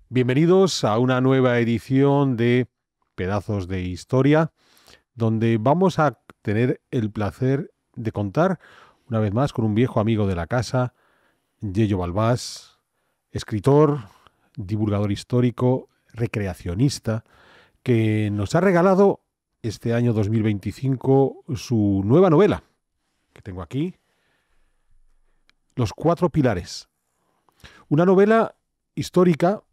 Bienvenidos a una nueva edición de Pedazos de Historia, donde vamos a tener el placer de contar una vez más con un viejo amigo de la casa, Yello Balbás, escritor, divulgador histórico, recreacionista, que nos ha regalado este año 2025 su nueva novela, que tengo aquí, Los Cuatro Pilares. Una novela histórica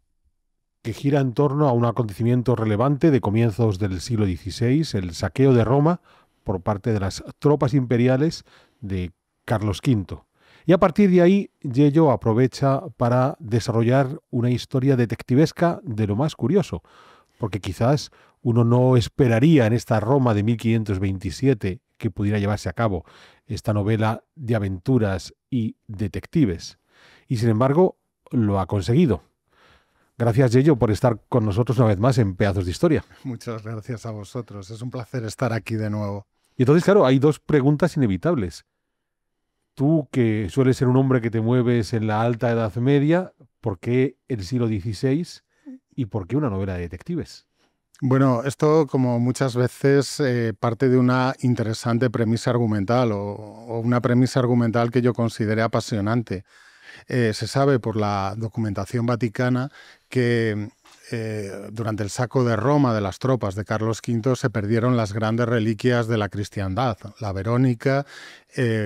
que gira en torno a un acontecimiento relevante de comienzos del siglo XVI, el saqueo de Roma por parte de las tropas imperiales de Carlos V. Y a partir de ahí, Yello aprovecha para desarrollar una historia detectivesca de lo más curioso, porque quizás uno no esperaría en esta Roma de 1527 que pudiera llevarse a cabo esta novela de aventuras y detectives. Y sin embargo, lo ha conseguido. Gracias, Yello, por estar con nosotros una vez más en Pedazos de Historia. Muchas gracias a vosotros. Es un placer estar aquí de nuevo. Y entonces, claro, hay dos preguntas inevitables. Tú, que sueles ser un hombre que te mueves en la alta Edad Media, ¿por qué el siglo XVI y por qué una novela de detectives? Bueno, esto, como muchas veces, parte de una interesante premisa argumental o una premisa argumental que yo consideré apasionante. Se sabe por la documentación vaticana que durante el saco de Roma de las tropas de Carlos V se perdieron las grandes reliquias de la cristiandad, la Verónica,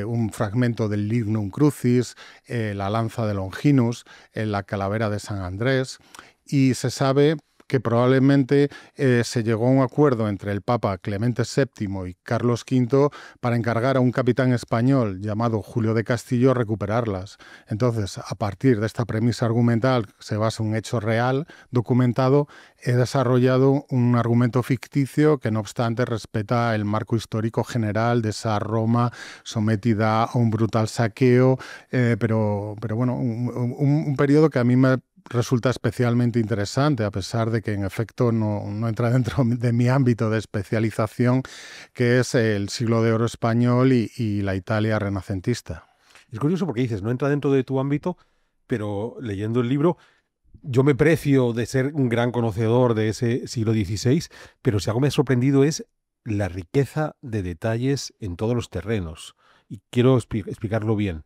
un fragmento del Lignum Crucis, la lanza de Longinus, la calavera de San Andrés, y se sabe que probablemente se llegó a un acuerdo entre el Papa Clemente VII y Carlos V para encargar a un capitán español llamado Julio de Castillo recuperarlas. Entonces, a partir de esta premisa argumental, que se basa en un hecho real, documentado, he desarrollado un argumento ficticio que, no obstante, respeta el marco histórico general de esa Roma sometida a un brutal saqueo, pero bueno, un periodo que a mí me resulta especialmente interesante, a pesar de que en efecto no entra dentro de mi ámbito de especialización, que es el siglo de oro español y la Italia renacentista. Es curioso porque dices, no entra dentro de tu ámbito, pero leyendo el libro, yo me precio de ser un gran conocedor de ese siglo XVI, pero si algo me ha sorprendido es la riqueza de detalles en todos los terrenos. Y quiero explicarlo bien.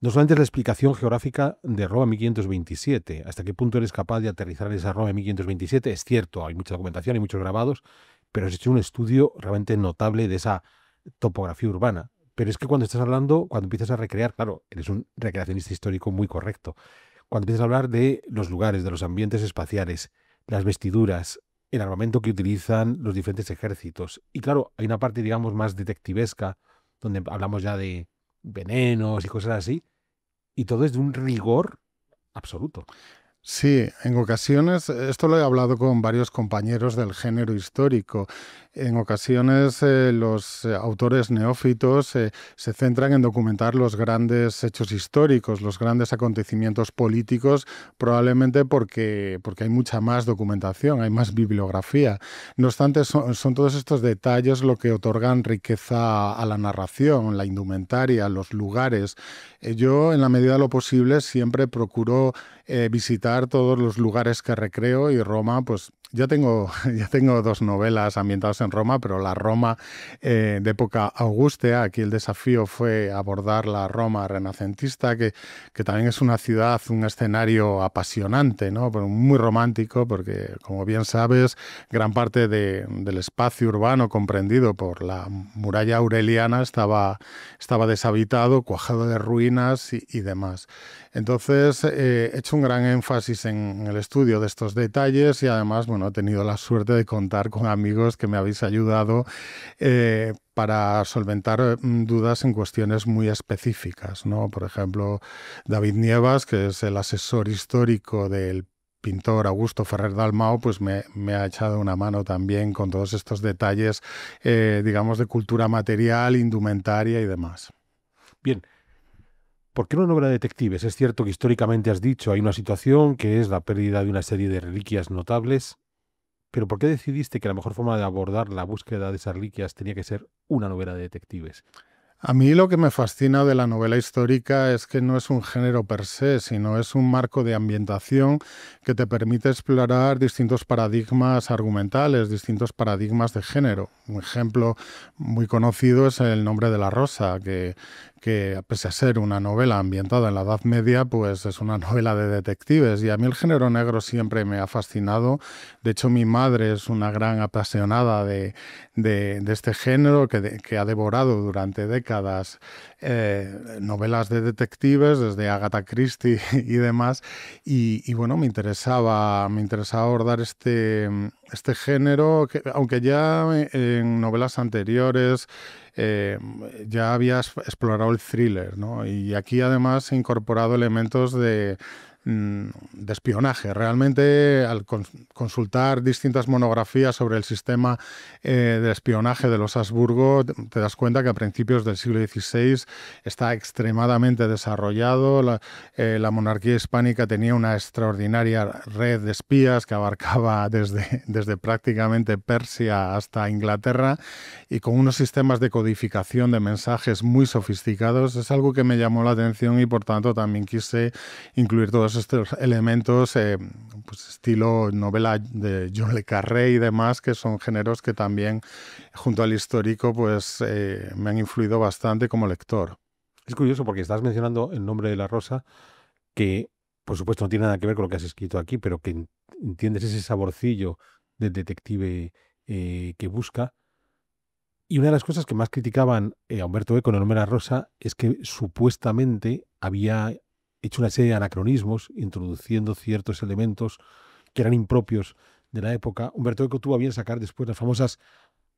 No solamente es la explicación geográfica de Roma 1527, hasta qué punto eres capaz de aterrizar en esa Roma 1527, es cierto, hay mucha documentación, hay muchos grabados, pero has hecho un estudio realmente notable de esa topografía urbana. Pero es que cuando estás hablando, cuando empiezas a recrear, claro, eres un recreacionista histórico muy correcto, cuando empiezas a hablar de los lugares, de los ambientes espaciales, las vestiduras, el armamento que utilizan los diferentes ejércitos, y claro, hay una parte, digamos, más detectivesca, donde hablamos ya de venenos y cosas así, y todo es de un rigor absoluto. Sí, en ocasiones, esto lo he hablado con varios compañeros del género histórico, en ocasiones los autores neófitos se centran en documentar los grandes hechos históricos, los grandes acontecimientos políticos, probablemente porque hay mucha más documentación, hay más bibliografía. No obstante, son todos estos detalles lo que otorgan riqueza a la narración, la indumentaria, los lugares. Yo, en la medida de lo posible, siempre procuro visitar todos los lugares que recreo, y Roma, pues ya tengo dos novelas ambientadas en Roma, pero la Roma de época augustea. Aquí el desafío fue abordar la Roma renacentista, que también es una ciudad, un escenario apasionante, ¿no? Pero muy romántico, porque, como bien sabes, gran parte del espacio urbano comprendido por la muralla aureliana estaba deshabitado, cuajado de ruinas y demás. Entonces, he hecho un gran énfasis en el estudio de estos detalles, y además, bueno, he tenido la suerte de contar con amigos que me habéis ayudado para solventar dudas en cuestiones muy específicas, ¿no? Por ejemplo, David Nievas, que es el asesor histórico del pintor Augusto Ferrer Dalmau, pues me ha echado una mano también con todos estos detalles, digamos, de cultura material, indumentaria y demás. Bien, ¿por qué una novela de detectives? Es cierto que históricamente has dicho hay una situación que es la pérdida de una serie de reliquias notables, pero ¿por qué decidiste que la mejor forma de abordar la búsqueda de esas reliquias tenía que ser una novela de detectives? A mí lo que me fascina de la novela histórica es que no es un género per se, sino es un marco de ambientación que te permite explorar distintos paradigmas argumentales, distintos paradigmas de género. Un ejemplo muy conocido es El nombre de la rosa, que pese a ser una novela ambientada en la Edad Media, pues es una novela de detectives. Y a mí el género negro siempre me ha fascinado. De hecho, mi madre es una gran apasionada de este género que ha devorado durante décadas novelas de detectives, desde Agatha Christie y demás. Y bueno, me interesaba abordar este género, que, aunque ya en novelas anteriores eh, ya había explorado el thriller, ¿no? Y aquí además he incorporado elementos de espionaje. Realmente, al consultar distintas monografías sobre el sistema de espionaje de los Habsburgo, te das cuenta que a principios del siglo XVI está extremadamente desarrollado. La monarquía hispánica tenía una extraordinaria red de espías que abarcaba desde prácticamente Persia hasta Inglaterra, y con unos sistemas de codificación de mensajes muy sofisticados. Es algo que me llamó la atención y por tanto también quise incluir todos estos elementos, pues estilo novela de John le Carré y demás, que son géneros que también, junto al histórico, pues me han influido bastante como lector. Es curioso porque estás mencionando El nombre de la rosa, que por supuesto no tiene nada que ver con lo que has escrito aquí, pero que entiendes ese saborcillo del detective que busca. Y una de las cosas que más criticaban a Humberto Eco en El nombre de la rosa es que supuestamente había hecho una serie de anacronismos, introduciendo ciertos elementos que eran impropios de la época. Humberto Eco tuvo a bien sacar después las famosas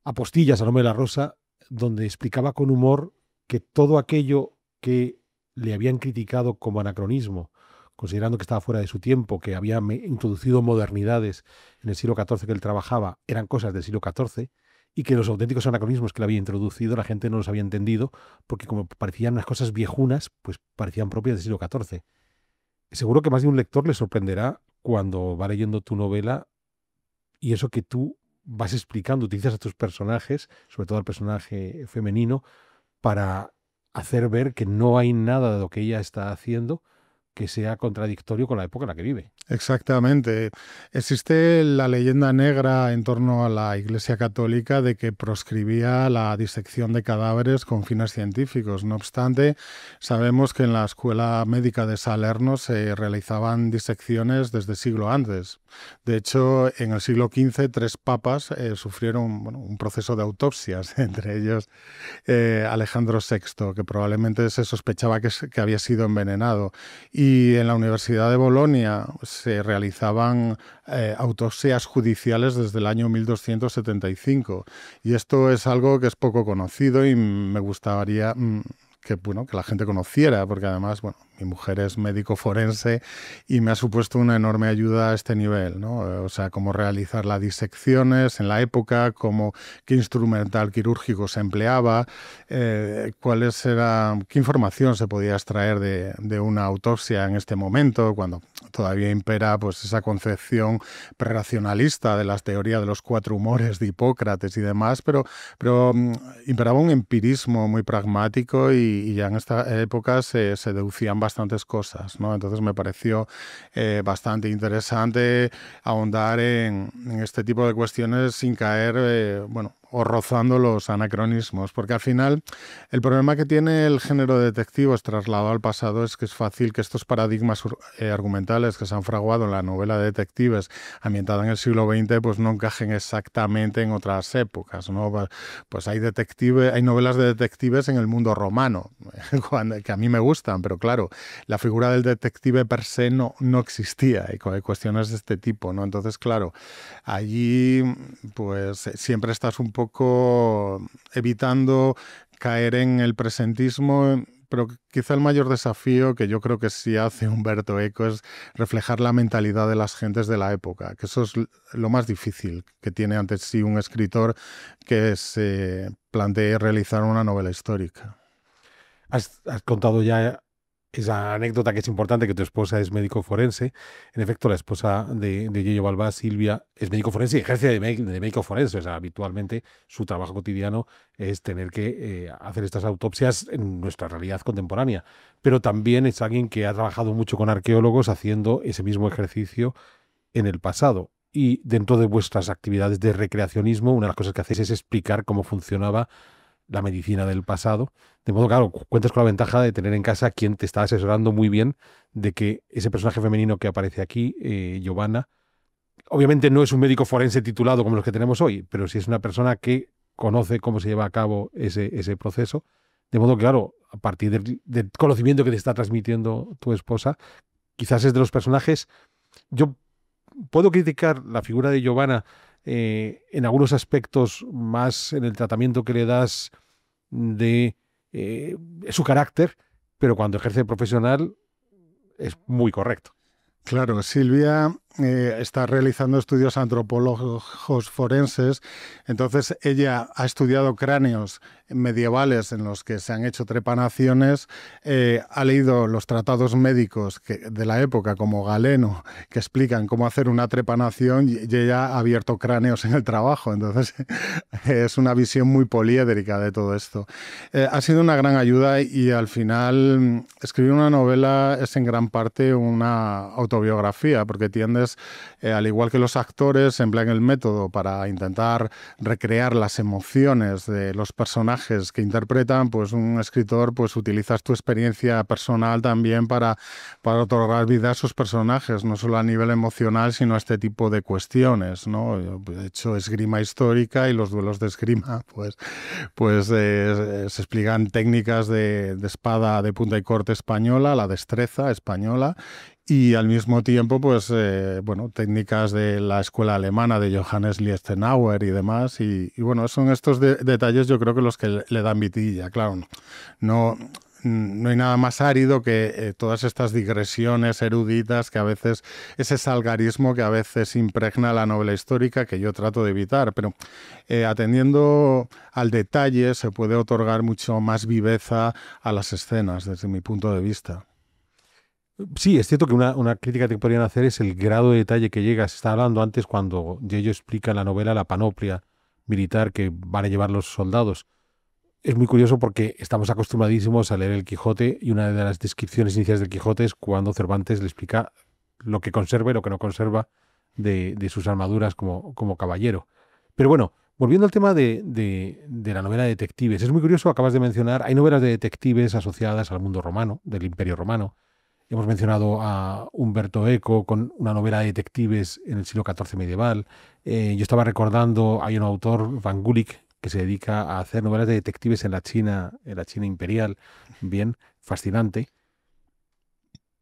apostillas al nombre de la rosa, donde explicaba con humor que todo aquello que le habían criticado como anacronismo, considerando que estaba fuera de su tiempo, que había introducido modernidades en el siglo XIV que él trabajaba, eran cosas del siglo XIV, y que los auténticos anacronismos que le había introducido la gente no los había entendido, porque como parecían unas cosas viejunas, pues parecían propias del siglo XIV. Seguro que más de un lector le sorprenderá cuando va leyendo tu novela y eso que tú vas explicando, utilizas a tus personajes, sobre todo al personaje femenino, para hacer ver que no hay nada de lo que ella está haciendo que sea contradictorio con la época en la que vive. Exactamente. Existe la leyenda negra en torno a la Iglesia Católica de que proscribía la disección de cadáveres con fines científicos. No obstante, sabemos que en la Escuela Médica de Salerno se realizaban disecciones desde siglo antes. De hecho, en el siglo XV, 3 papas sufrieron, bueno, un proceso de autopsias, entre ellos Alejandro VI, que probablemente se sospechaba que había sido envenenado. Y en la Universidad de Bolonia se realizaban autopsias judiciales desde el año 1275. Y esto es algo que es poco conocido y me gustaría bueno, que la gente conociera, porque además, bueno, mi mujer es médico forense y me ha supuesto una enorme ayuda a este nivel, ¿no? O sea, cómo realizar las disecciones en la época, qué instrumental quirúrgico se empleaba, qué información se podía extraer de una autopsia en este momento, cuando todavía impera pues esa concepción preracionalista de las teorías de los 4 humores de Hipócrates y demás, pero imperaba un empirismo muy pragmático y ya en esta época se deducían bastantes cosas, ¿no? Entonces me pareció bastante interesante ahondar en este tipo de cuestiones sin caer, bueno, o rozando los anacronismos, porque al final el problema que tiene el género detectivo trasladado al pasado es que es fácil que estos paradigmas argumentales que se han fraguado en la novela de detectives ambientada en el siglo XX pues no encajen exactamente en otras épocas, ¿no? Pues hay novelas de detectives en el mundo romano, que a mí me gustan, pero claro, la figura del detective per se no existía, y hay cuestiones de este tipo, ¿no? Entonces, claro, allí pues siempre estás un poco evitando caer en el presentismo, pero quizá el mayor desafío que yo creo que sí hace Humberto Eco es reflejar la mentalidad de las gentes de la época, que eso es lo más difícil que tiene ante sí un escritor que se plantee realizar una novela histórica. Has contado ya esa anécdota que es importante, que tu esposa es médico forense. En efecto, la esposa de Yello Balbás, Silvia, es médico forense y ejerce de médico forense. O sea, habitualmente su trabajo cotidiano es tener que hacer estas autopsias en nuestra realidad contemporánea. Pero también es alguien que ha trabajado mucho con arqueólogos haciendo ese mismo ejercicio en el pasado. Y dentro de vuestras actividades de recreacionismo, una de las cosas que hacéis es explicar cómo funcionaba la medicina del pasado. De modo, claro, cuentas con la ventaja de tener en casa a quien te está asesorando muy bien de que ese personaje femenino que aparece aquí, Giovanna, obviamente no es un médico forense titulado como los que tenemos hoy, pero sí es una persona que conoce cómo se lleva a cabo ese proceso. De modo que, claro, a partir del conocimiento que te está transmitiendo tu esposa, quizás es de los personajes. Yo puedo criticar la figura de Giovanna en algunos aspectos más en el tratamiento que le das de su carácter, pero cuando ejerce profesional es muy correcto. Claro, Silvia está realizando estudios antropológicos forenses, entonces ella ha estudiado cráneos medievales en los que se han hecho trepanaciones, ha leído los tratados médicos de la época como Galeno, que explican cómo hacer una trepanación y ella ha abierto cráneos en el trabajo, entonces es una visión muy poliédrica de todo esto. Ha sido una gran ayuda y al final escribir una novela es en gran parte una autobiografía, porque tiendes, al igual que los actores, emplean el método para intentar recrear las emociones de los personajes que interpretan, pues un escritor pues utilizas tu experiencia personal también para otorgar vida a sus personajes, no solo a nivel emocional, sino a este tipo de cuestiones, ¿no? Yo he hecho esgrima histórica y los duelos de esgrima, se explican técnicas de espada de punta y corte española, la destreza española, y al mismo tiempo, técnicas de la escuela alemana de Johannes Liechtenauer y demás. Y bueno, son estos detalles yo creo que los que le dan vitilla. Claro, no, no hay nada más árido que todas estas digresiones eruditas que a veces, ese salgarismo que a veces impregna la novela histórica que yo trato de evitar, pero atendiendo al detalle se puede otorgar mucho más viveza a las escenas desde mi punto de vista. Sí, es cierto que una crítica que podrían hacer es el grado de detalle que llega. Se está hablando antes cuando Yello explica en la novela la panoplia militar que van a llevar los soldados. Es muy curioso porque estamos acostumbradísimos a leer el Quijote y una de las descripciones iniciales del Quijote es cuando Cervantes le explica lo que conserva y lo que no conserva de sus armaduras como caballero. Pero bueno, volviendo al tema de la novela de detectives, es muy curioso, acabas de mencionar, hay novelas de detectives asociadas al mundo romano, del Imperio Romano. Hemos mencionado a Humberto Eco con una novela de detectives en el siglo XIV medieval. Yo estaba recordando, hay un autor, Van Gulik, que se dedica a hacer novelas de detectives en la China imperial. Bien, fascinante.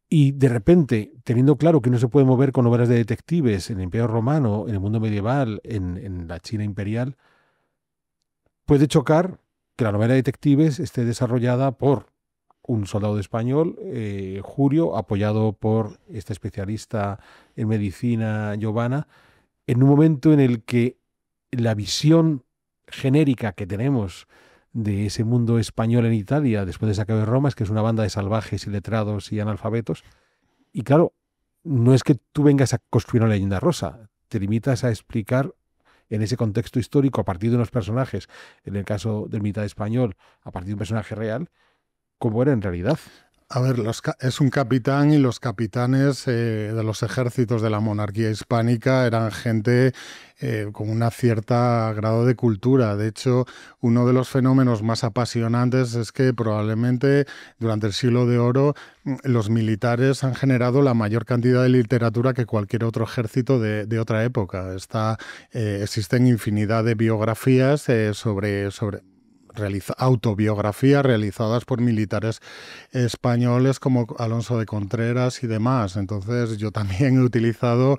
Y de repente, teniendo claro que no se puede mover con novelas de detectives en el Imperio Romano, en el mundo medieval, en la China imperial, puede chocar que la novela de detectives esté desarrollada por un soldado español, Jurio, apoyado por esta especialista en medicina, Giovanna, en un momento en el que la visión genérica que tenemos de ese mundo español en Italia después de saqueo de Roma es que es una banda de salvajes, iletrados y analfabetos. Y claro, no es que tú vengas a construir una leyenda rosa, te limitas a explicar en ese contexto histórico a partir de unos personajes, en el caso del militar español, a partir de un personaje real, cómo era en realidad. A ver, es un capitán y los capitanes de los ejércitos de la monarquía hispánica eran gente con un cierto grado de cultura. De hecho, uno de los fenómenos más apasionantes es que probablemente durante el Siglo de Oro los militares han generado la mayor cantidad de literatura que cualquier otro ejército de otra época. Existen infinidad de biografías sobre autobiografías realizadas por militares españoles como Alonso de Contreras y demás. Entonces yo también he utilizado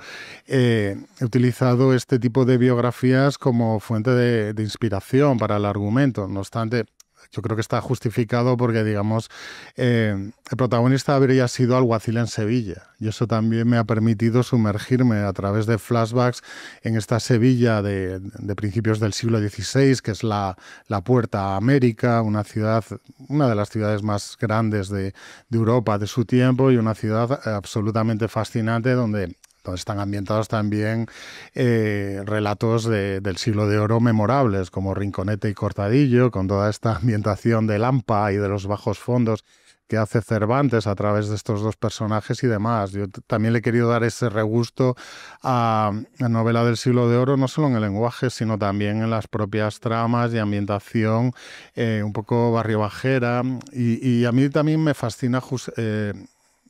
este tipo de biografías como fuente de inspiración para el argumento. No obstante, yo creo que está justificado porque, digamos, el protagonista habría sido alguacil en Sevilla y eso también me ha permitido sumergirme a través de flashbacks en esta Sevilla de principios del siglo XVI, que es la Puerta a América, una de las ciudades más grandes de Europa de su tiempo y una ciudad absolutamente fascinante donde están ambientados también relatos del siglo de oro memorables, como Rinconete y Cortadillo, con toda esta ambientación de Lampa y de los bajos fondos que hace Cervantes a través de estos dos personajes y demás. Yo también le he querido dar ese regusto a la novela del siglo de oro, no solo en el lenguaje, sino también en las propias tramas y ambientación, un poco barrio bajera. Y a mí también me fascina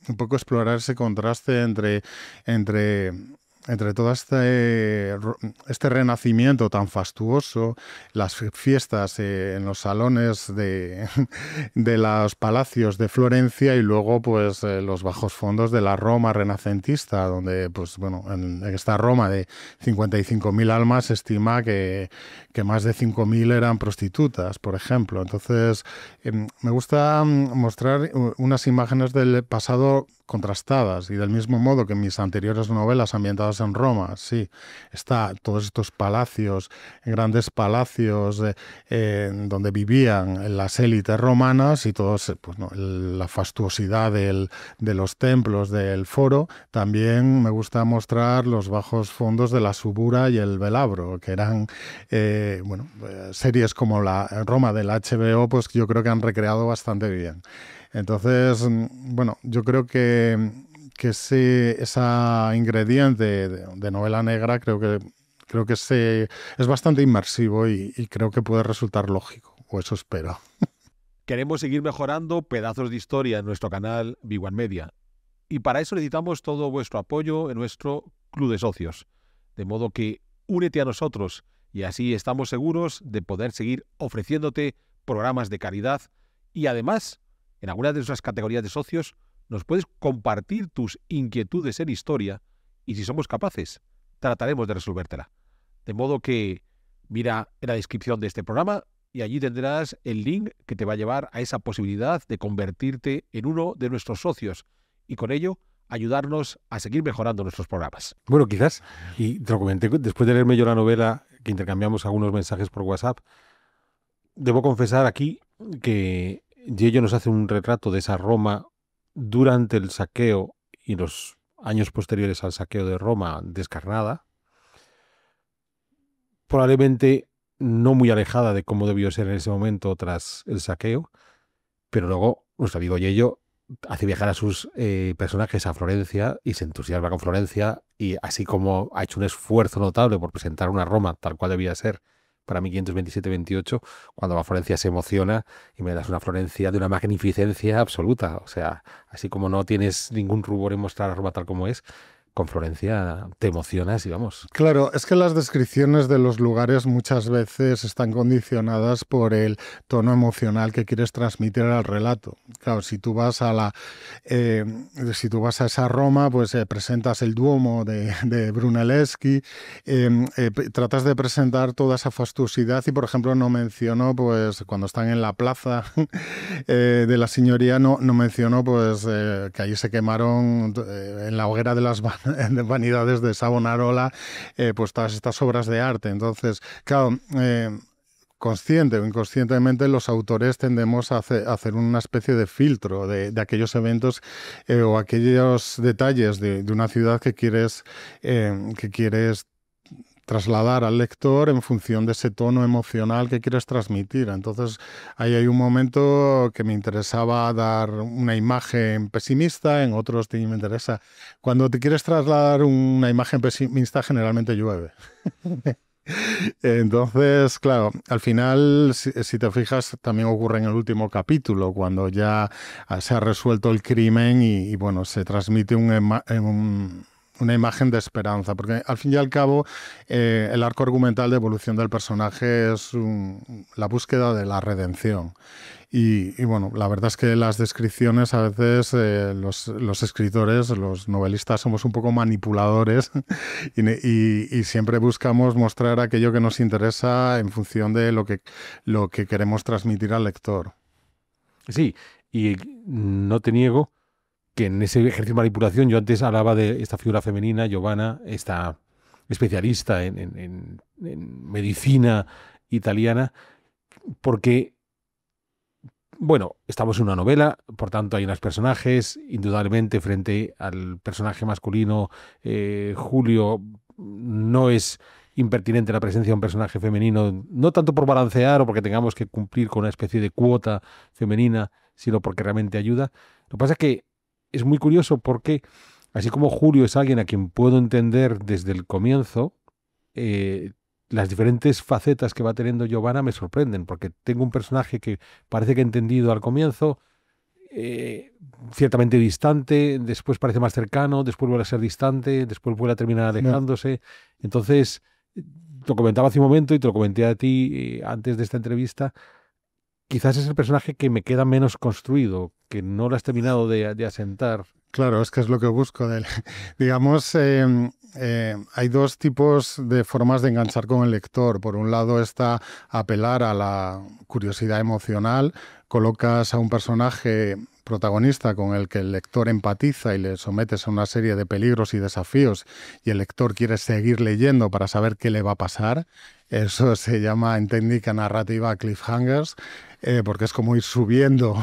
un poco explorar ese contraste entre todo este renacimiento tan fastuoso, las fiestas en los salones de los palacios de Florencia y luego pues los bajos fondos de la Roma renacentista, donde pues bueno, en esta Roma de 55.000 almas se estima que más de 5.000 eran prostitutas, por ejemplo. Entonces me gusta mostrar unas imágenes del pasado contrastadas y del mismo modo que en mis anteriores novelas ambientadas en Roma, sí, está todos estos palacios, grandes palacios donde vivían las élites romanas y todos, pues, no, la fastuosidad de los templos del foro. También me gusta mostrar los bajos fondos de la Subura y el Velabro, que eran series como la Roma del HBO, pues yo creo que han recreado bastante bien. Entonces, bueno, yo creo que esa ingrediente de novela negra creo que es bastante inmersivo y creo que puede resultar lógico, o eso espero. Queremos seguir mejorando pedazos de historia en nuestro canal Big One Media y para eso necesitamos todo vuestro apoyo en nuestro club de socios, de modo que únete a nosotros y así estamos seguros de poder seguir ofreciéndote programas de calidad y además, en algunas de nuestras categorías de socios, nos puedes compartir tus inquietudes en historia y si somos capaces, trataremos de resolvértela. De modo que mira en la descripción de este programa y allí tendrás el link que te va a llevar a esa posibilidad de convertirte en uno de nuestros socios y con ello ayudarnos a seguir mejorando nuestros programas. Bueno, quizás, y te lo comenté después de leerme yo la novela, que intercambiamos algunos mensajes por WhatsApp, debo confesar aquí que Yello nos hace un retrato de esa Roma durante el saqueo y los años posteriores al saqueo de Roma descarnada, probablemente no muy alejada de cómo debió ser en ese momento tras el saqueo, pero luego nuestro amigo Yello hace viajar a sus personajes a Florencia y se entusiasma con Florencia y así como ha hecho un esfuerzo notable por presentar una Roma tal cual debía ser para 1527-28, cuando va a Florencia se emociona y me das una Florencia de una magnificencia absoluta. O sea, así como no tienes ningún rubor en mostrar a Roma tal como es, con Florencia te emocionas y vamos. Claro, es que las descripciones de los lugares muchas veces están condicionadas por el tono emocional que quieres transmitir al relato. Claro, si tú vas a esa Roma, pues presentas el Duomo de Brunelleschi, tratas de presentar toda esa fastuosidad y, por ejemplo, no menciono, pues cuando están en la plaza de la Signoria, no menciono, pues que allí se quemaron en la hoguera de las vanidades de Savonarola, pues todas estas obras de arte. Entonces, claro, consciente o inconscientemente los autores tendemos a hacer una especie de filtro de aquellos eventos o aquellos detalles de una ciudad que quieres trasladar al lector en función de ese tono emocional que quieres transmitir. Entonces, ahí hay un momento que me interesaba dar una imagen pesimista, en otros me interesa. Cuando te quieres trasladar una imagen pesimista, generalmente llueve. Entonces, claro, al final, si te fijas, también ocurre en el último capítulo, cuando ya se ha resuelto el crimen y bueno, se transmite una imagen de esperanza, porque al fin y al cabo el arco argumental de evolución del personaje es la búsqueda de la redención. Y bueno, la verdad es que las descripciones a veces los escritores, los novelistas somos un poco manipuladores y siempre buscamos mostrar aquello que nos interesa en función de lo que queremos transmitir al lector. Sí, y no te niego que en ese ejercicio de manipulación yo antes hablaba de esta figura femenina, Giovanna, esta especialista en medicina italiana, porque, bueno, estamos en una novela, por tanto hay unos personajes, indudablemente frente al personaje masculino, Julio, no es impertinente la presencia de un personaje femenino, no tanto por balancear o porque tengamos que cumplir con una especie de cuota femenina, sino porque realmente ayuda. Lo que pasa es que es muy curioso porque, así como Julio es alguien a quien puedo entender desde el comienzo, eh, las diferentes facetas que va teniendo Giovanna me sorprenden, porque tengo un personaje que parece que he entendido al comienzo, ciertamente distante, después parece más cercano, después vuelve a ser distante, después vuelve a terminar alejándose. Entonces, lo comentaba hace un momento y te lo comenté a ti antes de esta entrevista, quizás es el personaje que me queda menos construido, que no lo has terminado de asentar. Claro, es que es lo que busco. Digamos, hay dos tipos de formas de enganchar con el lector. Por un lado está apelar a la curiosidad emocional, colocas a un personaje protagonista con el que el lector empatiza y le sometes a una serie de peligros y desafíos y el lector quiere seguir leyendo para saber qué le va a pasar. Eso se llama en técnica narrativa cliffhangers, porque es como ir subiendo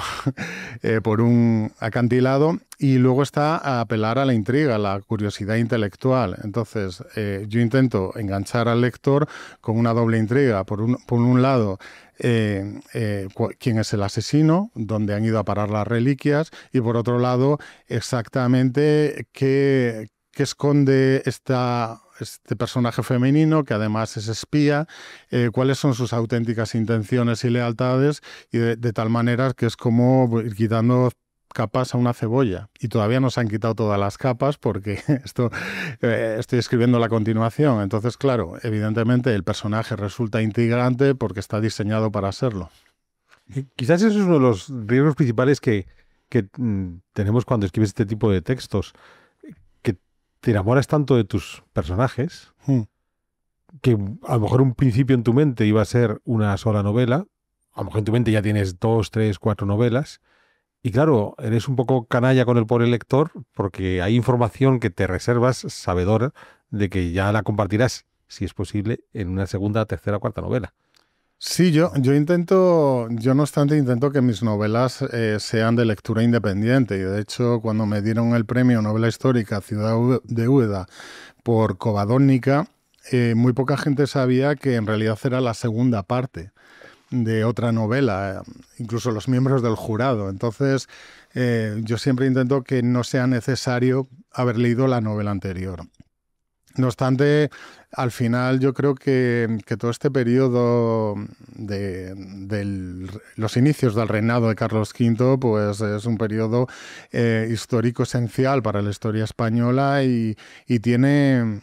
por un acantilado. Y luego está a apelar a la intriga, a la curiosidad intelectual. Entonces, yo intento enganchar al lector con una doble intriga. Por un lado, quién es el asesino, dónde han ido a parar las reliquias, y por otro lado, exactamente qué esconde este personaje femenino, que además es espía, cuáles son sus auténticas intenciones y lealtades, y de tal manera que es como ir quitando capas a una cebolla. Y todavía no se han quitado todas las capas porque estoy escribiendo la continuación. Entonces, claro, evidentemente el personaje resulta intrigante porque está diseñado para serlo. Quizás eso es uno de los riesgos principales que tenemos cuando escribes este tipo de textos, que te enamoras tanto de tus personajes que a lo mejor un principio en tu mente iba a ser una sola novela, a lo mejor en tu mente ya tienes 2, 3, 4 novelas, y claro, eres un poco canalla con el pobre lector porque hay información que te reservas sabedor de que ya la compartirás, si es posible, en una segunda, tercera o cuarta novela. Sí, yo no obstante, intento que mis novelas sean de lectura independiente. Y de hecho, cuando me dieron el premio Novela Histórica Ciudad de Úbeda por Covadonnica, muy poca gente sabía que en realidad era la segunda parte de otra novela, incluso los miembros del jurado. Entonces, yo siempre intento que no sea necesario haber leído la novela anterior. No obstante, al final yo creo que todo este periodo de los inicios del reinado de Carlos V pues es un periodo histórico esencial para la historia española y tiene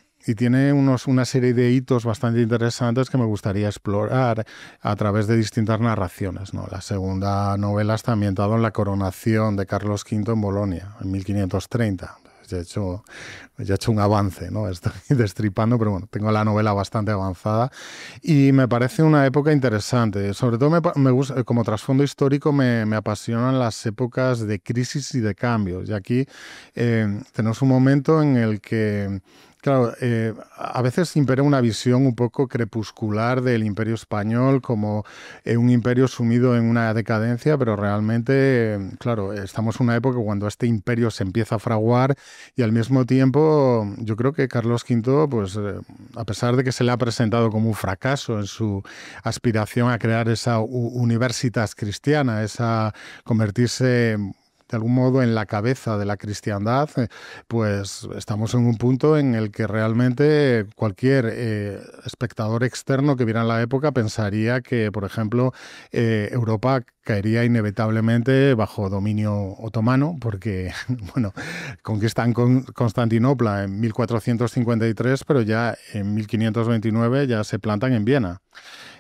una serie de hitos bastante interesantes que me gustaría explorar a través de distintas narraciones, ¿no? La segunda novela está ambientada en la coronación de Carlos V en Bolonia, en 1530. Ya he hecho un avance, ¿no? Estoy destripando, pero bueno, tengo la novela bastante avanzada y me parece una época interesante. Sobre todo me gusta, como trasfondo histórico me apasionan las épocas de crisis y de cambios. Y aquí tenemos un momento en el que claro, a veces impera una visión un poco crepuscular del Imperio Español como un imperio sumido en una decadencia, pero realmente, claro, estamos en una época cuando este imperio se empieza a fraguar y al mismo tiempo yo creo que Carlos V, pues a pesar de que se le ha presentado como un fracaso en su aspiración a crear esa universitas cristiana, esa convertirse de algún modo en la cabeza de la cristiandad, pues estamos en un punto en el que realmente cualquier espectador externo que viera en la época pensaría que, por ejemplo, Europa caería inevitablemente bajo dominio otomano, porque, bueno, conquistan Constantinopla en 1453, pero ya en 1529 ya se plantan en Viena.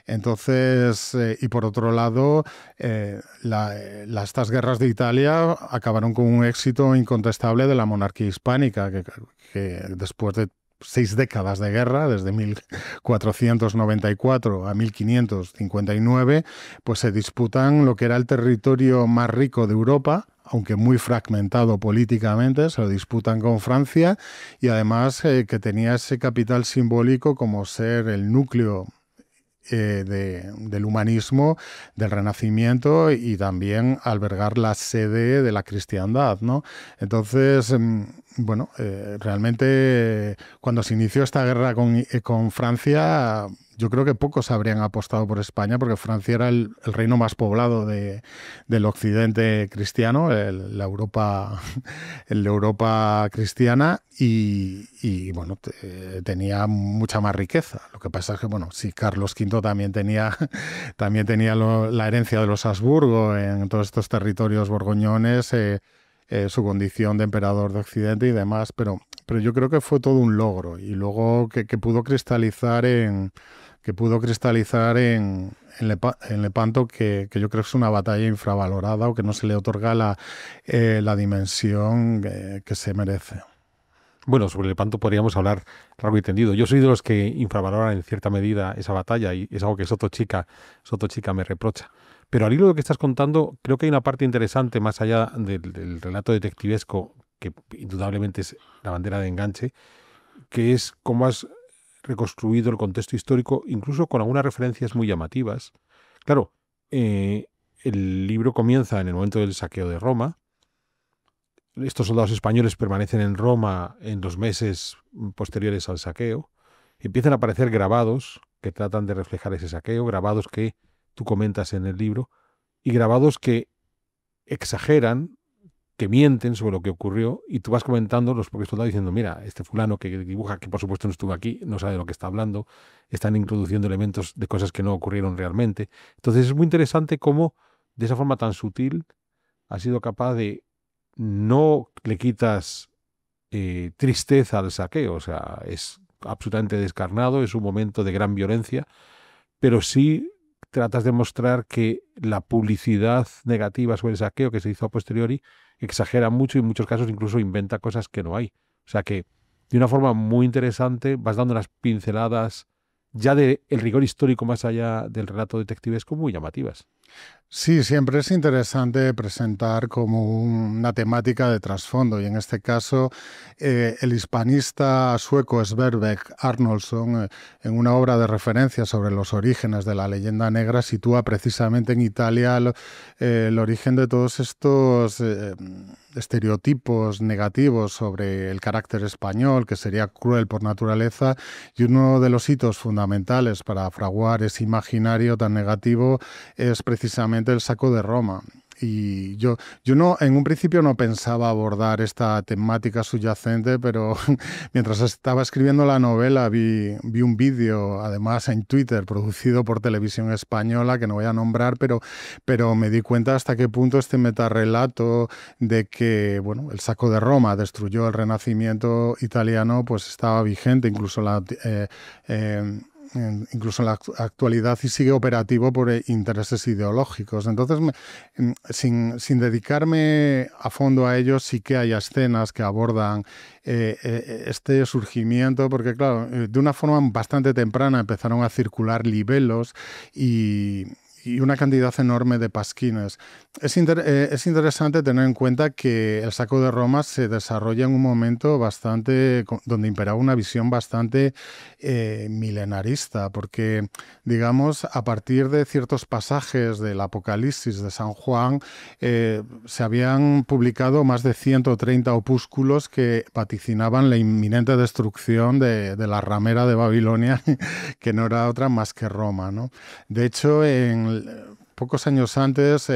Entonces, y por otro lado, estas guerras de Italia acabaron con un éxito incontestable de la monarquía hispánica, que después de 6 décadas de guerra, desde 1494 a 1559, pues se disputan lo que era el territorio más rico de Europa, aunque muy fragmentado políticamente, se lo disputan con Francia, y además que tenía ese capital simbólico como ser el núcleo del humanismo, del Renacimiento, y también albergar la sede de la cristiandad, ¿no? Entonces, bueno, realmente cuando se inició esta guerra con Francia, yo creo que pocos habrían apostado por España, porque Francia era el reino más poblado del occidente cristiano, la Europa cristiana, y bueno, tenía mucha más riqueza. Lo que pasa es que, bueno, sí, Carlos V también tenía la herencia de los Habsburgo en todos estos territorios borgoñones, su condición de emperador de Occidente y demás, pero yo creo que fue todo un logro, y luego que pudo cristalizar en Lepanto, que yo creo que es una batalla infravalorada, o que no se le otorga la dimensión que se merece. Bueno, sobre Lepanto podríamos hablar largo y tendido. Yo soy de los que infravaloran en cierta medida esa batalla, y es algo que Soto Chica me reprocha. Pero al hilo de lo que estás contando, creo que hay una parte interesante más allá del relato detectivesco, que indudablemente es la bandera de enganche, que es cómo has reconstruido el contexto histórico, incluso con algunas referencias muy llamativas. Claro, el libro comienza en el momento del saqueo de Roma. Estos soldados españoles permanecen en Roma en los meses posteriores al saqueo. Empiezan a aparecer grabados que tratan de reflejar ese saqueo, grabados que tú comentas en el libro, y grabados que exageran, que mienten sobre lo que ocurrió, y tú vas comentando los propios soldados diciendo, mira, este fulano que dibuja, que por supuesto no estuvo aquí, no sabe de lo que está hablando, están introduciendo elementos de cosas que no ocurrieron realmente. Entonces es muy interesante cómo, de esa forma tan sutil, ha sido capaz de no le quitas tristeza al saqueo, o sea, es absolutamente descarnado, es un momento de gran violencia, pero sí tratas de mostrar que la publicidad negativa sobre el saqueo que se hizo a posteriori exagera mucho, y en muchos casos incluso inventa cosas que no hay. O sea que de una forma muy interesante vas dando unas pinceladas ya del rigor histórico más allá del relato detectivesco muy llamativas. Sí, siempre es interesante presentar como una temática de trasfondo, y en este caso el hispanista sueco Sverbeck Arnoldsson, en una obra de referencia sobre los orígenes de la leyenda negra, sitúa precisamente en Italia el origen de todos estos estereotipos negativos sobre el carácter español, que sería cruel por naturaleza, y uno de los hitos fundamentales para fraguar ese imaginario tan negativo es precisamente el saco de Roma. Y yo no, en un principio no pensaba abordar esta temática subyacente, pero mientras estaba escribiendo la novela vi un vídeo, además en Twitter, producido por Televisión Española, que no voy a nombrar, pero me di cuenta hasta qué punto este metarrelato de que, bueno, el saco de Roma destruyó el Renacimiento italiano, pues estaba vigente incluso incluso en la actualidad, y sigue operativo por intereses ideológicos. Entonces, sin dedicarme a fondo a ello, sí que hay escenas que abordan este surgimiento, porque claro, de una forma bastante temprana empezaron a circular libelos y una cantidad enorme de pasquines. Es interesante tener en cuenta que el saco de Roma se desarrolla en un momento donde imperaba una visión bastante milenarista, porque, digamos, a partir de ciertos pasajes del Apocalipsis de San Juan, se habían publicado más de 130 opúsculos que vaticinaban la inminente destrucción de la ramera de Babilonia, que no era otra más que Roma, ¿no? De hecho, pocos años antes,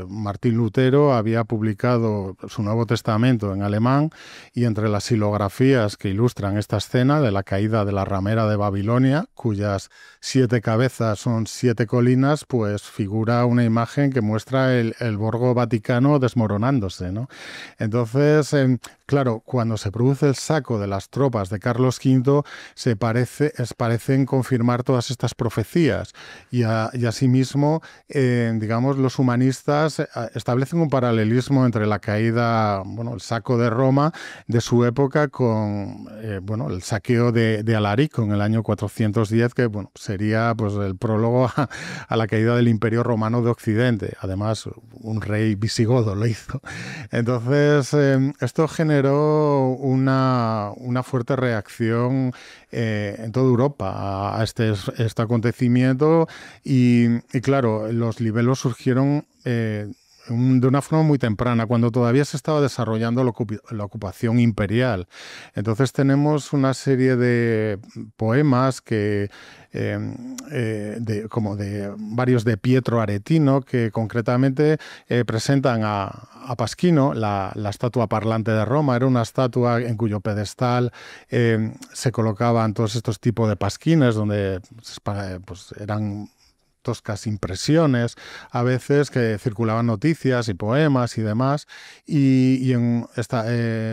Martín Lutero había publicado su Nuevo Testamento en alemán, y entre las xilografías que ilustran esta escena de la caída de la ramera de Babilonia, cuyas 7 cabezas son 7 colinas, pues figura una imagen que muestra el Borgo Vaticano desmoronándose, ¿no? Entonces, claro, cuando se produce el saco de las tropas de Carlos V, parecen confirmar todas estas profecías, y asimismo, digamos, los humanistas establecen un paralelismo entre la caída, bueno, el saco de Roma de su época con, bueno, el saqueo de Alarico en el año 410, que, bueno, sería pues el prólogo a la caída del Imperio Romano de Occidente. Además, un rey visigodo lo hizo. Entonces, esto generó una fuerte reacción en toda Europa a este acontecimiento, y claro, los libelos surgieron de una forma muy temprana, cuando todavía se estaba desarrollando la ocupación imperial. Entonces tenemos una serie de poemas como de varios de Pietro Aretino, que concretamente presentan a Pasquino, la estatua parlante de Roma. Era una estatua en cuyo pedestal se colocaban todos estos tipos de pasquines, donde pues, eran toscas impresiones, a veces, que circulaban noticias y poemas y demás, y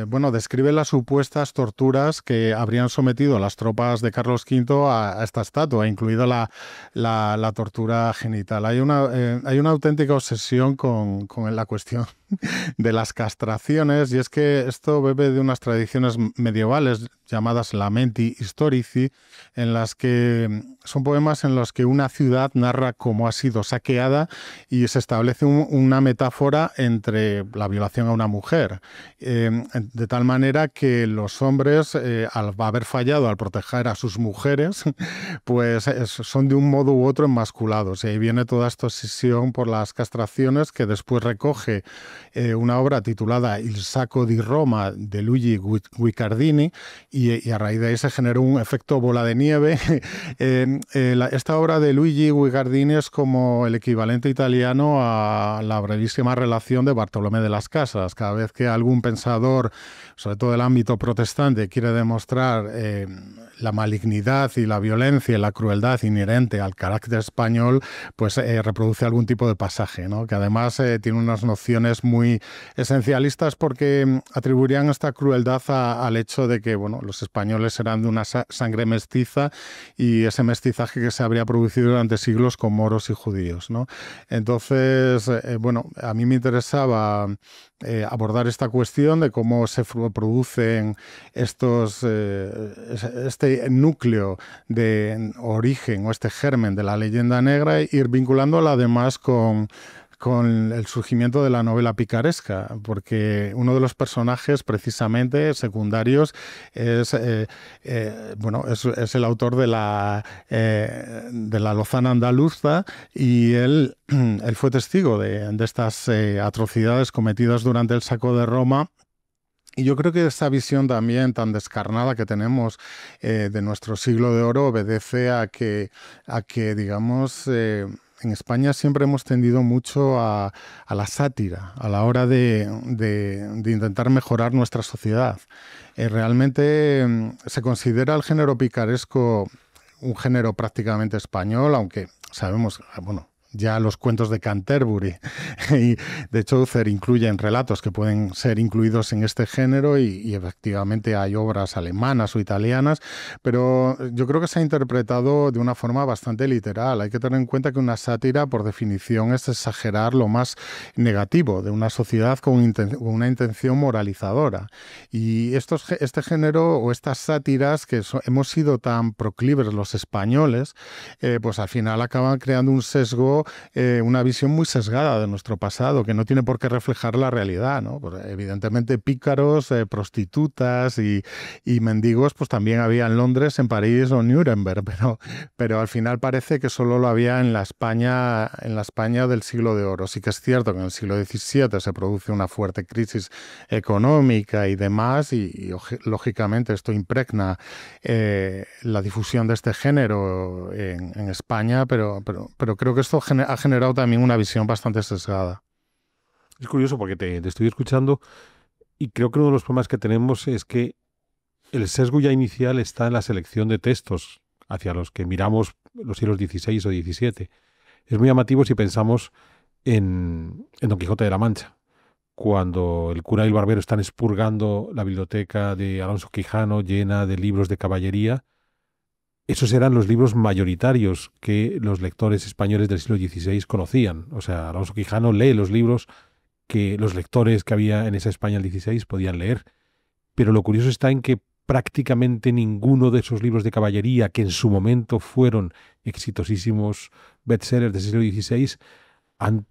bueno, describe las supuestas torturas que habrían sometido las tropas de Carlos V a esta estatua, incluida la tortura genital. Hay una auténtica obsesión con la cuestión de las castraciones, y es que esto bebe de unas tradiciones medievales llamadas Lamenti Historici, en las que son poemas en los que una ciudad narra cómo ha sido saqueada, y se establece una metáfora entre la violación a una mujer, de tal manera que los hombres, al haber fallado al proteger a sus mujeres, pues son de un modo u otro emasculados, y ahí viene toda esta obsesión por las castraciones, que después recoge una obra titulada Il Sacco di Roma de Luigi Guicciardini, y a raíz de ahí se generó un efecto bola de nieve. Esta obra de Luigi Guicciardini es como el equivalente italiano a la brevísima relación de Bartolomé de las Casas. Cada vez que algún pensador, sobre todo del ámbito protestante, quiere demostrar la malignidad y la violencia y la crueldad inherente al carácter español, pues reproduce algún tipo de pasaje, ¿no? Que además tiene unas nociones muy esencialistas, porque atribuirían esta crueldad al hecho de que, bueno, los españoles eran de una sangre mestiza, y ese mestizaje que se habría producido durante siglos con moros y judíos, ¿no? Entonces, bueno, a mí me interesaba abordar esta cuestión de cómo se producen este núcleo de origen, o este germen de la leyenda negra, e ir vinculándola además con el surgimiento de la novela picaresca, porque uno de los personajes precisamente secundarios es el autor de la Lozana andaluza, y él fue testigo de estas atrocidades cometidas durante el saco de Roma. Y yo creo que esta visión también tan descarnada que tenemos de nuestro siglo de oro obedece a que digamos, en España siempre hemos tendido mucho a la sátira a la hora de intentar mejorar nuestra sociedad. Realmente se considera el género picaresco un género prácticamente español, aunque sabemos, bueno, ya los cuentos de Canterbury y de Chaucer incluyen relatos que pueden ser incluidos en este género, y efectivamente hay obras alemanas o italianas, pero yo creo que se ha interpretado de una forma bastante literal. Hay que tener en cuenta que una sátira, por definición, es exagerar lo más negativo de una sociedad con una intención moralizadora, y este género o estas sátiras que hemos sido tan proclives los españoles, pues al final acaban creando un sesgo, una visión muy sesgada de nuestro pasado, que no tiene por qué reflejar la realidad, ¿no? Pues, evidentemente pícaros, prostitutas y mendigos, pues también había en Londres, en París o Nuremberg, pero al final parece que solo lo había en la España del siglo de oro. Sí que es cierto que en el siglo XVII se produce una fuerte crisis económica y demás, y lógicamente esto impregna la difusión de este género en España, pero creo que esto ha generado también una visión bastante sesgada. Es curioso porque te estoy escuchando y creo que uno de los problemas que tenemos es que el sesgo ya inicial está en la selección de textos hacia los que miramos los siglos XVI o XVII. Es muy llamativo si pensamos en Don Quijote de la Mancha, cuando el cura y el barbero están expurgando la biblioteca de Alonso Quijano llena de libros de caballería. Esos eran los libros mayoritarios que los lectores españoles del siglo XVI conocían. O sea, Alonso Quijano lee los libros que los lectores que había en esa España del XVI podían leer. Pero lo curioso está en que prácticamente ninguno de esos libros de caballería, que en su momento fueron exitosísimos bestsellers del siglo XVI, han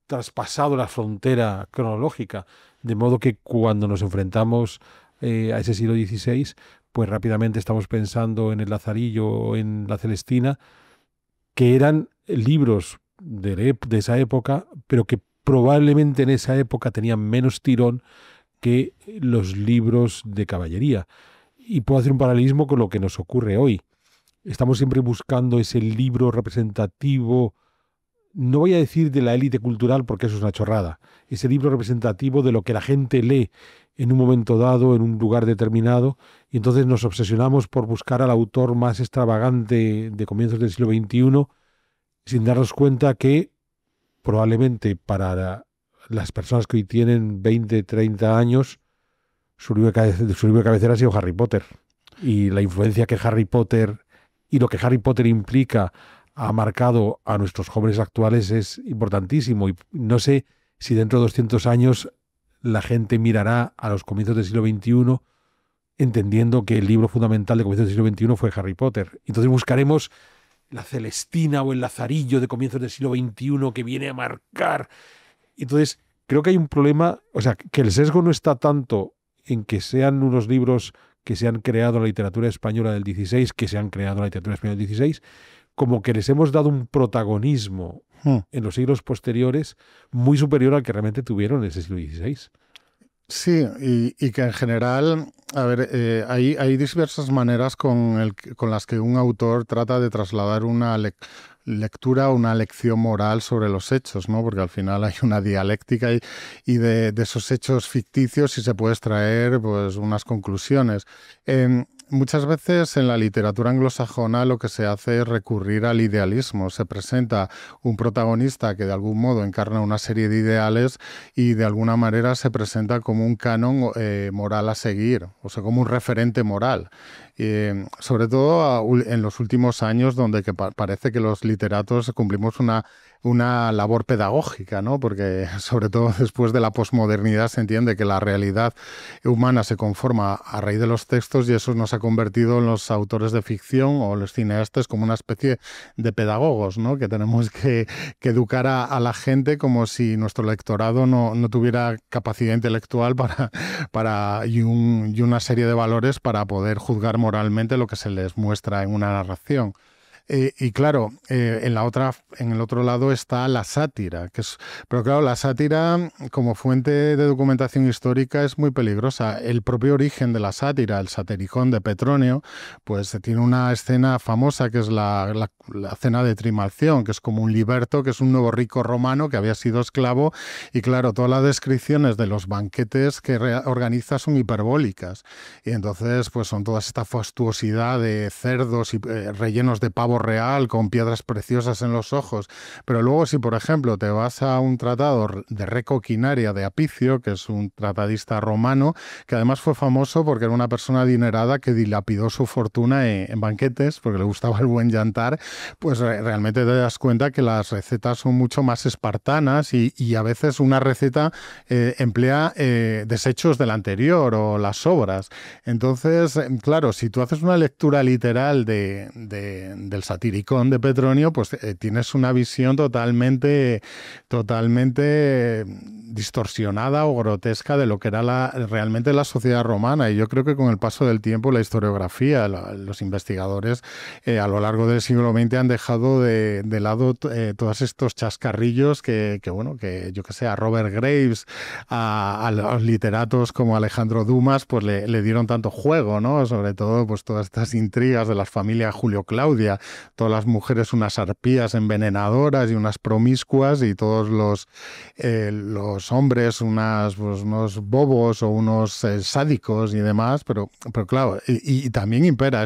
traspasado la frontera cronológica, de modo que cuando nos enfrentamos a ese siglo XVI, pues rápidamente estamos pensando en el Lazarillo o en la Celestina, que eran libros de esa época, pero que probablemente en esa época tenían menos tirón que los libros de caballería. Y puedo hacer un paralelismo con lo que nos ocurre hoy. Estamos siempre buscando ese libro representativo, no voy a decir de la élite cultural porque eso es una chorrada, ese libro representativo de lo que la gente lee en un momento dado, en un lugar determinado, y entonces nos obsesionamos por buscar al autor más extravagante de comienzos del siglo XXI, sin darnos cuenta que probablemente para las personas que hoy tienen 20, 30 años, su libro de cabecera ha sido Harry Potter. Y la influencia que Harry Potter y lo que Harry Potter implica ha marcado a nuestros jóvenes actuales es importantísimo. Y no sé si dentro de 200 años la gente mirará a los comienzos del siglo XXI entendiendo que el libro fundamental de comienzos del siglo XXI fue Harry Potter. Entonces buscaremos la Celestina o el Lazarillo de comienzos del siglo XXI que viene a marcar. Entonces creo que hay un problema, o sea, que el sesgo no está tanto en que sean unos libros que se han creado en la literatura española del XVI, que se han creado en la literatura española del XVI, como que les hemos dado un protagonismo en los siglos posteriores muy superior al que realmente tuvieron en ese siglo XVI. Sí, y que en general, a ver, hay diversas maneras con las que un autor trata de trasladar una lectura o una lección moral sobre los hechos, ¿no? Porque al final hay una dialéctica y de esos hechos ficticios y se puede extraer pues unas conclusiones. Muchas veces en la literatura anglosajona lo que se hace es recurrir al idealismo. Se presenta un protagonista que de algún modo encarna una serie de ideales y de alguna manera se presenta como un canon moral a seguir, o sea, como un referente moral. Sobre todo en los últimos años, donde parece que los literatos cumplimos una labor pedagógica, ¿no? Porque sobre todo después de la posmodernidad se entiende que la realidad humana se conforma a raíz de los textos y eso nos ha convertido en los autores de ficción o los cineastas como una especie de pedagogos, ¿no? Que tenemos que educar a la gente como si nuestro lectorado no tuviera capacidad intelectual y una serie de valores para poder juzgar moralmente lo que se les muestra en una narración. Y claro, en el otro lado está la sátira, pero claro, la sátira como fuente de documentación histórica es muy peligrosa. El propio origen de la sátira, el satiricón de Petronio, pues tiene una escena famosa que es la cena de Trimalción, que es como un liberto, que es un nuevo rico romano que había sido esclavo, y claro, todas las descripciones de los banquetes que organiza son hiperbólicas, y entonces pues son toda esta fastuosidad de cerdos y rellenos de pavo real con piedras preciosas en los ojos. Pero luego si por ejemplo te vas a un tratado de Recoquinaria de Apicio, que es un tratadista romano que además fue famoso porque era una persona adinerada que dilapidó su fortuna en banquetes porque le gustaba el buen yantar, pues realmente te das cuenta que las recetas son mucho más espartanas y a veces una receta emplea desechos del anterior o las sobras. Entonces, claro, si tú haces una lectura literal del satiricón de Petronio, pues tienes una visión totalmente distorsionada o grotesca de lo que era realmente la sociedad romana. Y yo creo que con el paso del tiempo la historiografía, los investigadores a lo largo del siglo XX han dejado de lado todos estos chascarrillos que yo que sé, a Robert Graves, a los literatos como Alejandro Dumas, pues le dieron tanto juego, ¿no? Sobre todo pues todas estas intrigas de las familias Julio-Claudia, todas las mujeres unas arpías envenenadoras y unas promiscuas y todos los hombres pues, unos bobos o unos sádicos y demás, pero claro, y también impera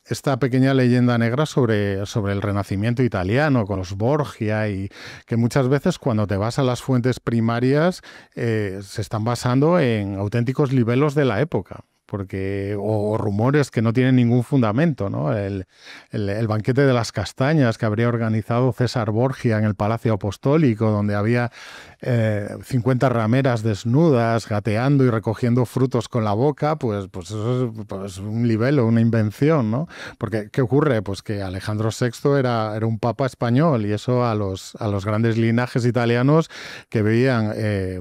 esta pequeña leyenda negra sobre el Renacimiento italiano, con los Borgia, y que muchas veces cuando te vas a las fuentes primarias se están basando en auténticos libelos de la época. O rumores que no tienen ningún fundamento, ¿no? El banquete de las castañas que habría organizado César Borgia en el Palacio Apostólico, donde había 50 rameras desnudas gateando y recogiendo frutos con la boca, pues eso es pues un libelo, una invención, ¿no? Porque ¿qué ocurre? Pues que Alejandro VI era un papa español, y eso a los grandes linajes italianos que veían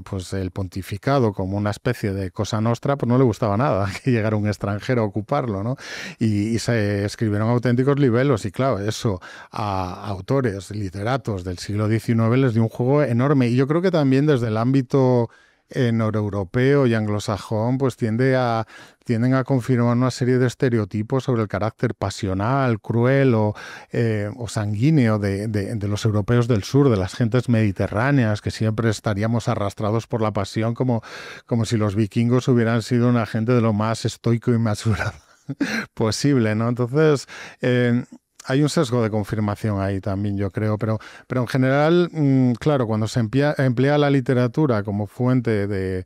pues el pontificado como una especie de cosa nostra, pues no le gustaba nada que llegara un extranjero a ocuparlo, ¿no? Y se escribieron auténticos libelos, y claro, eso a autores, literatos del siglo XIX les dio un juego enorme. Y yo creo que también desde el ámbito noreuropeo y anglosajón, pues tienden a confirmar una serie de estereotipos sobre el carácter pasional, cruel o sanguíneo de los europeos del sur, de las gentes mediterráneas, que siempre estaríamos arrastrados por la pasión, como si los vikingos hubieran sido una gente de lo más estoico y mesurado posible, ¿no? Entonces, hay un sesgo de confirmación ahí también, yo creo, pero en general, claro, cuando se emplea la literatura como fuente de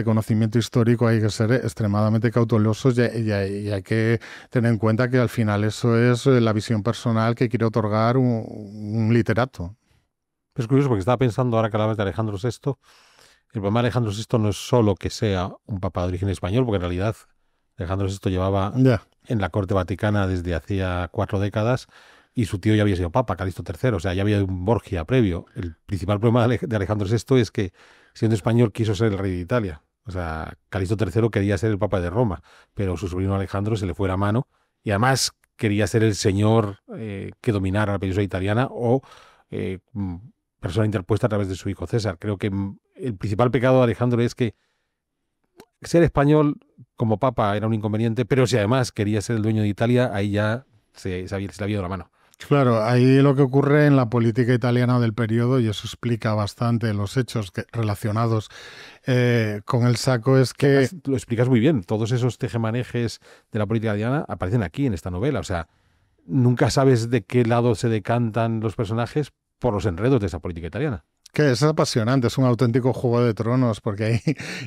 conocimiento histórico, hay que ser extremadamente cautelosos, y hay que tener en cuenta que al final eso es la visión personal que quiere otorgar un literato. Es curioso porque estaba pensando, ahora que hablabas de Alejandro VI, el problema de Alejandro VI no es solo que sea un papa de origen español, porque en realidad Alejandro VI llevaba en la corte vaticana desde hacía 4 décadas, y su tío ya había sido papa, Calixto III, o sea, ya había un Borgia previo. El principal problema de Alejandro VI es que, siendo español, quiso ser el rey de Italia. O sea, Calixto III quería ser el papa de Roma, pero su sobrino Alejandro se le fue la mano, y además quería ser el señor que dominara la península italiana, o persona interpuesta a través de su hijo César. Creo que el principal pecado de Alejandro es que ser español como papa era un inconveniente, pero si además quería ser el dueño de Italia, ahí ya se le había ido la mano. Claro, ahí lo que ocurre en la política italiana del periodo, y eso explica bastante los hechos relacionados con el saco, es que... Lo explicas muy bien, todos esos tejemanejes de la política italiana aparecen aquí en esta novela, o sea, nunca sabes de qué lado se decantan los personajes por los enredos de esa política italiana. Que es apasionante, es un auténtico juego de tronos, porque hay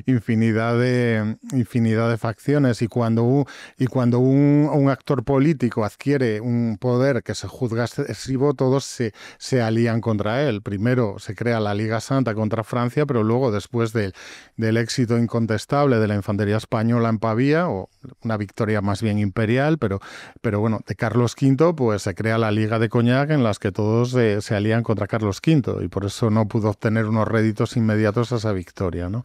infinidad de facciones, y cuando un actor político adquiere un poder que se juzga excesivo, todos se alían contra él. Primero se crea la Liga Santa contra Francia, pero luego, después del éxito incontestable de la infantería española en Pavía, o una victoria más bien imperial, pero bueno, de Carlos V, pues se crea la Liga de Cognac, en las que todos se alían contra Carlos V, y por eso no pudo obtener unos réditos inmediatos a esa victoria, ¿no?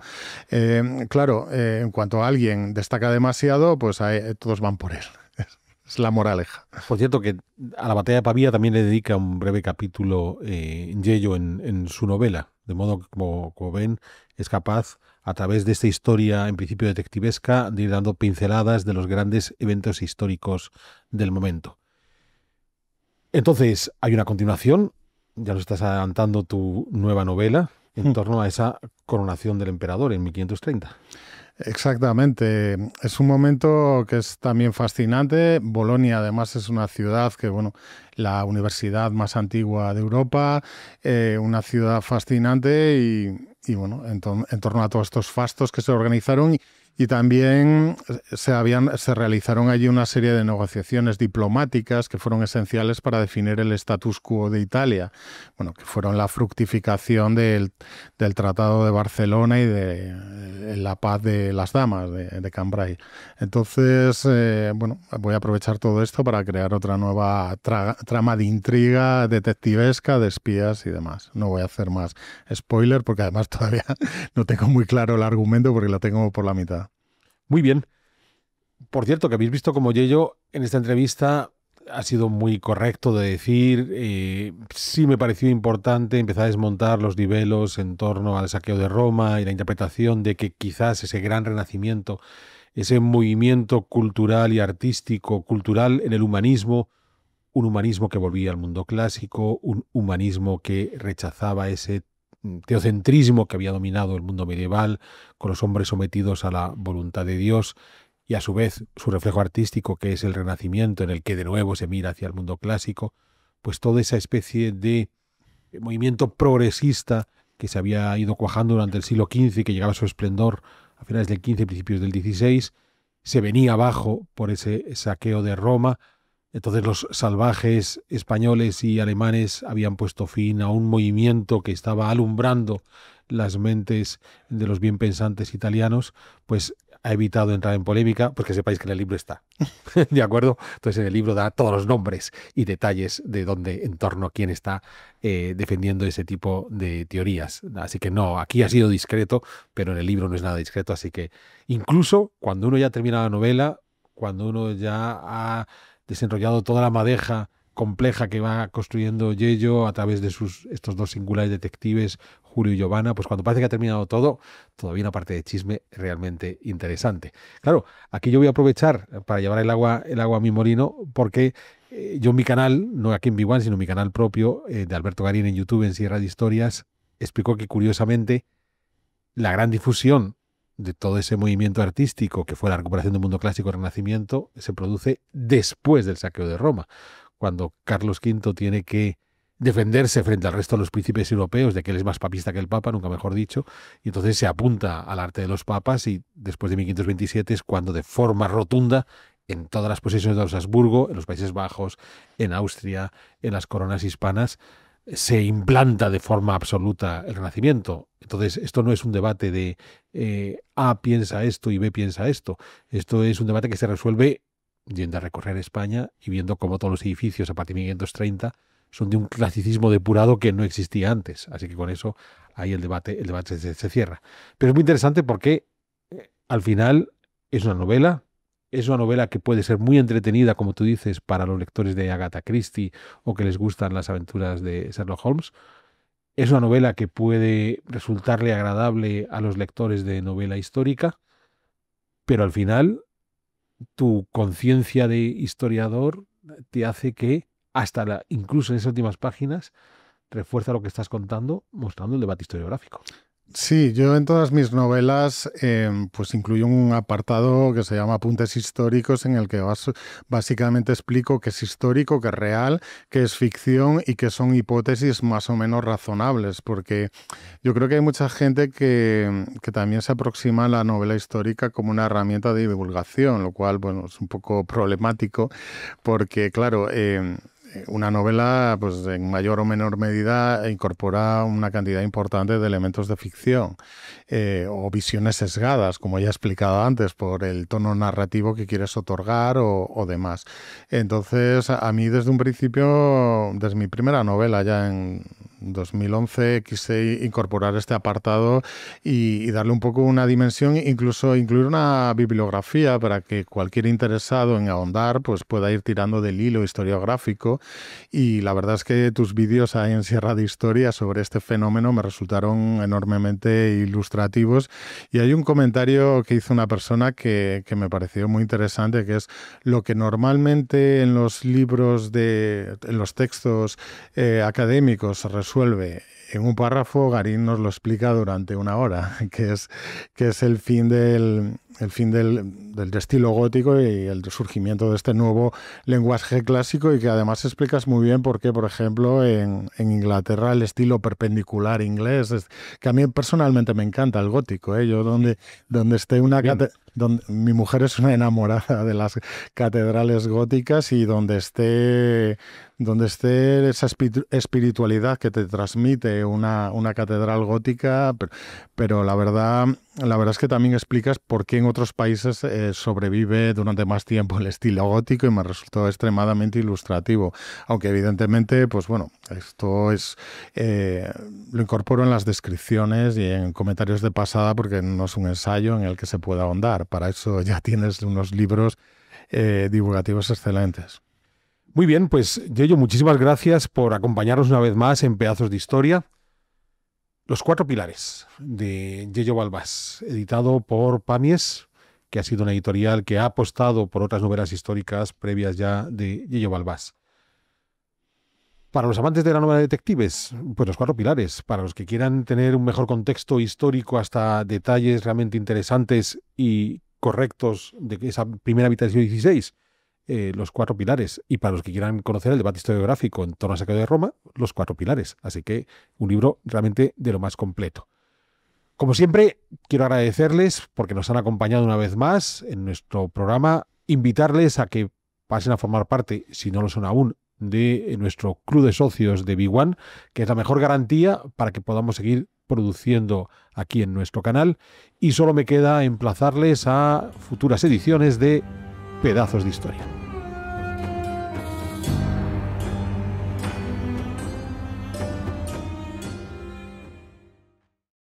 Claro, en cuanto alguien destaca demasiado, pues todos van por él. Es la moraleja. Por cierto, que a la batalla de Pavía también le dedica un breve capítulo Yello en su novela, de modo que, como ven, es capaz, a través de esta historia en principio detectivesca, de ir dando pinceladas de los grandes eventos históricos del momento. Entonces, hay una continuación. Ya nos estás adelantando tu nueva novela en torno a esa coronación del emperador en 1530. Exactamente. Es un momento que es también fascinante. Bolonia, además, es una ciudad que, bueno, la universidad más antigua de Europa, una ciudad fascinante, y bueno, en torno a todos estos fastos que se organizaron. Y también se realizaron allí una serie de negociaciones diplomáticas que fueron esenciales para definir el status quo de Italia, bueno, que fueron la fructificación del Tratado de Barcelona y de la paz de las damas de Cambrai. Entonces, bueno, voy a aprovechar todo esto para crear otra nueva trama de intriga detectivesca, de espías y demás. No voy a hacer más spoiler, porque además todavía no tengo muy claro el argumento, porque lo tengo por la mitad. Muy bien. Por cierto, que habéis visto como Yello en esta entrevista ha sido muy correcto de decir. Sí me pareció importante empezar a desmontar los nivelos en torno al saqueo de Roma y la interpretación de que quizás ese gran renacimiento, ese movimiento cultural y artístico, cultural en el humanismo, un humanismo que volvía al mundo clásico, un humanismo que rechazaba ese teocentrismo que había dominado el mundo medieval, con los hombres sometidos a la voluntad de Dios, y a su vez su reflejo artístico, que es el Renacimiento, en el que de nuevo se mira hacia el mundo clásico, pues toda esa especie de movimiento progresista que se había ido cuajando durante el siglo XV y que llegaba a su esplendor a finales del XV y principios del XVI, se venía abajo por ese saqueo de Roma. Entonces los salvajes españoles y alemanes habían puesto fin a un movimiento que estaba alumbrando las mentes de los bien pensantes italianos, pues ha evitado entrar en polémica, pues que sepáis que en el libro está. ¿De acuerdo? Entonces en el libro da todos los nombres y detalles de dónde, en torno a quién está defendiendo ese tipo de teorías. Así que no, aquí ha sido discreto, pero en el libro no es nada discreto, así que incluso cuando uno ya termina la novela, cuando uno ya ha desenrollado toda la madeja compleja que va construyendo Yello a través de estos dos singulares detectives, Julio y Giovanna, pues cuando parece que ha terminado todo, todavía una parte de chisme realmente interesante. Claro, aquí yo voy a aprovechar para llevar el agua a mi molino, porque yo en mi canal, no aquí en V1, sino en mi canal propio de Alberto Garín en YouTube, en Sierra de Historias, explicó que curiosamente la gran difusión de todo ese movimiento artístico que fue la recuperación del mundo clásico y Renacimiento se produce después del saqueo de Roma, cuando Carlos V tiene que defenderse frente al resto de los príncipes europeos de que él es más papista que el Papa, nunca mejor dicho, y entonces se apunta al arte de los papas, y después de 1527 es cuando de forma rotunda en todas las posesiones de los Habsburgo, en los Países Bajos, en Austria, en las coronas hispanas, se implanta de forma absoluta el Renacimiento. Entonces, esto no es un debate de A piensa esto y B piensa esto. Esto es un debate que se resuelve yendo a recorrer España y viendo cómo todos los edificios a partir de 1530 son de un clasicismo depurado que no existía antes. Así que con eso ahí el debate se cierra. Pero es muy interesante porque al final es una novela. Es una novela que puede ser muy entretenida, como tú dices, para los lectores de Agatha Christie o que les gustan las aventuras de Sherlock Holmes. Es una novela que puede resultarle agradable a los lectores de novela histórica, pero al final tu conciencia de historiador te hace que, incluso en esas últimas páginas, refuerza lo que estás contando, mostrando el debate historiográfico. Sí, yo en todas mis novelas pues incluyo un apartado que se llama Apuntes históricos, en el que básicamente explico qué es histórico, qué es real, qué es ficción y qué son hipótesis más o menos razonables, porque yo creo que hay mucha gente que también se aproxima a la novela histórica como una herramienta de divulgación, lo cual, bueno, es un poco problemático porque, claro, una novela, pues en mayor o menor medida, incorpora una cantidad importante de elementos de ficción o visiones sesgadas, como ya he explicado antes, por el tono narrativo que quieres otorgar o demás. Entonces, a mí desde un principio, desde mi primera novela ya en 2011, quise incorporar este apartado y darle un poco una dimensión, incluso incluir una bibliografía para que cualquier interesado en ahondar pues pueda ir tirando del hilo historiográfico. Y la verdad es que tus vídeos ahí en Sierra de Historia sobre este fenómeno me resultaron enormemente ilustrativos. Y hay un comentario que hizo una persona que me pareció muy interesante, que es lo que normalmente en los libros, en los textos académicos se resuelve en un párrafo, Garín nos lo explica durante una hora, que es el fin del estilo gótico y el surgimiento de este nuevo lenguaje clásico, y que además explicas muy bien por qué, por ejemplo, en Inglaterra el estilo perpendicular inglés, que a mí personalmente me encanta el gótico, ¿eh? Yo donde esté mi mujer es una enamorada de las catedrales góticas, y donde esté esa espiritualidad que te transmite una catedral gótica, pero la verdad es que también explicas por qué en otros países sobrevive durante más tiempo el estilo gótico, y me resultó extremadamente ilustrativo, aunque evidentemente, pues bueno, esto lo incorporo en las descripciones y en comentarios de pasada, porque no es un ensayo en el que se pueda ahondar. Para eso ya tienes unos libros divulgativos excelentes. Muy bien, pues Yello, muchísimas gracias por acompañarnos una vez más en Pedazos de Historia. Los cuatro pilares de Yello Balbás, editado por Pamies, que ha sido una editorial que ha apostado por otras novelas históricas previas ya de Yello Balbás. Para los amantes de la novela de detectives, pues los cuatro pilares. Para los que quieran tener un mejor contexto histórico hasta detalles realmente interesantes y correctos de esa primera mitad del siglo XVI, los cuatro pilares. Y para los que quieran conocer el debate historiográfico en torno al saqueo de Roma, los cuatro pilares. Así que un libro realmente de lo más completo. Como siempre, quiero agradecerles porque nos han acompañado una vez más en nuestro programa, invitarles a que pasen a formar parte, si no lo son aún, de nuestro club de socios de Big One, que es la mejor garantía para que podamos seguir produciendo aquí en nuestro canal. Y solo me queda emplazarles a futuras ediciones de Pedazos de Historia.